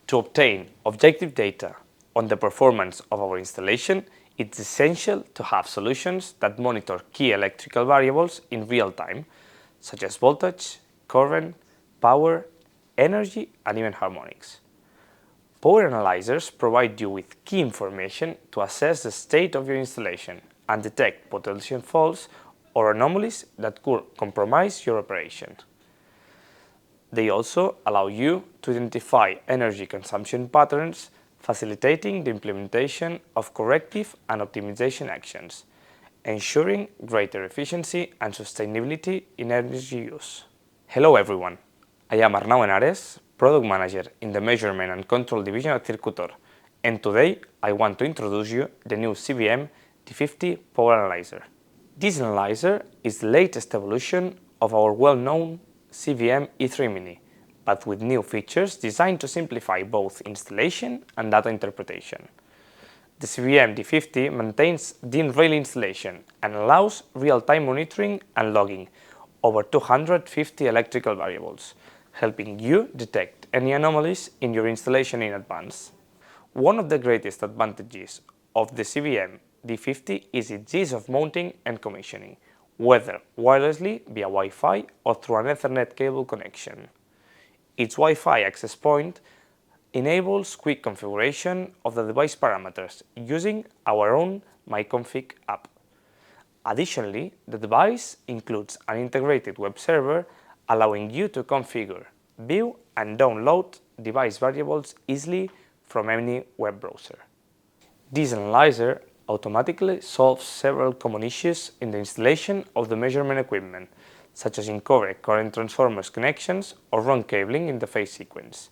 To obtain objective data on the performance of our installation, it's essential to have solutions that monitor key electrical variables in real time, such as voltage, current, power, energy, and even harmonics. Power analyzers provide you with key information to assess the state of your installation and detect potential faults or anomalies that could compromise your operation. They also allow you to identify energy consumption patterns, facilitating the implementation of corrective and optimization actions, ensuring greater efficiency and sustainability in energy use. Hello everyone, I am Arnau Henares, Product Manager in the Measurement and Control Division at Circutor, and today I want to introduce you the new CVM-D50 Power Analyzer. This analyzer is the latest evolution of our well-known CVM-E3 Mini, but with new features designed to simplify both installation and data interpretation. The CVM-D50 maintains DIN-rail installation and allows real-time monitoring and logging over 250 electrical variables, helping you detect any anomalies in your installation in advance. One of the greatest advantages of the CVM-D50 is its ease of mounting and commissioning, whether wirelessly via Wi-Fi or through an Ethernet cable connection. Its Wi-Fi access point enables quick configuration of the device parameters using our own MyConfig app. Additionally, the device includes an integrated web server, allowing you to configure, view, and download device variables easily from any web browser. This analyzer automatically solves several common issues in the installation of the measurement equipment, such as incorrect current transformers connections or wrong cabling in the phase sequence.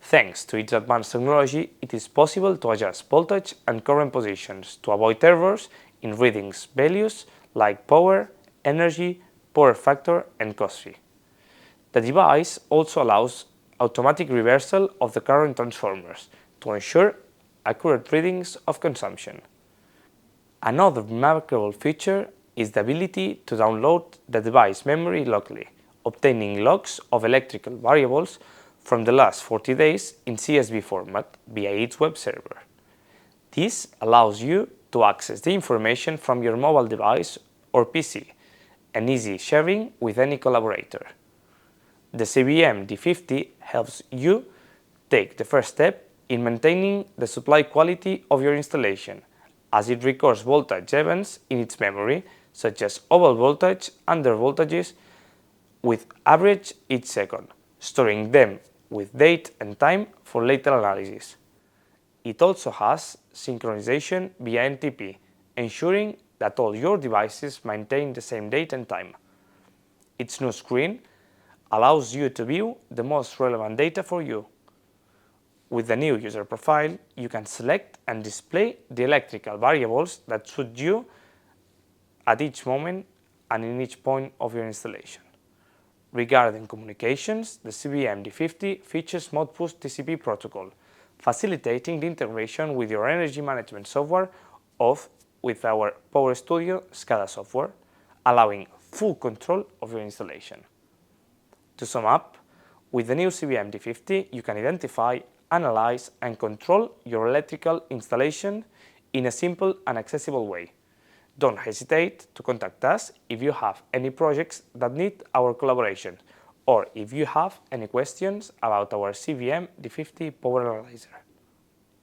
Thanks to its advanced technology, it is possible to adjust voltage and current positions to avoid errors in readings values like power, energy, power factor, and cost fee. The device also allows automatic reversal of the current transformers to ensure accurate readings of consumption. Another remarkable feature is the ability to download the device memory locally, obtaining logs of electrical variables from the last 40 days in CSV format via its web server. This allows you to access the information from your mobile device or PC, and easy sharing with any collaborator. The CVM-D50 helps you take the first step in maintaining the supply quality of your installation, as it records voltage events in its memory, such as over voltage, under voltages, with average each second, storing them with date and time for later analysis. It also has synchronization via NTP, ensuring that all your devices maintain the same date and time. Its new screen allows you to view the most relevant data for you. With the new user profile, you can select and display the electrical variables that suit you at each moment and in each point of your installation. Regarding communications, the CVM-D50 features Modbus TCP protocol, facilitating the integration with your energy management software with our Power Studio SCADA software, allowing full control of your installation. To sum up, with the new CVM-D50, you can identify, analyze, and control your electrical installation in a simple and accessible way. Don't hesitate to contact us if you have any projects that need our collaboration, or if you have any questions about our CVM-D50 Power Analyzer.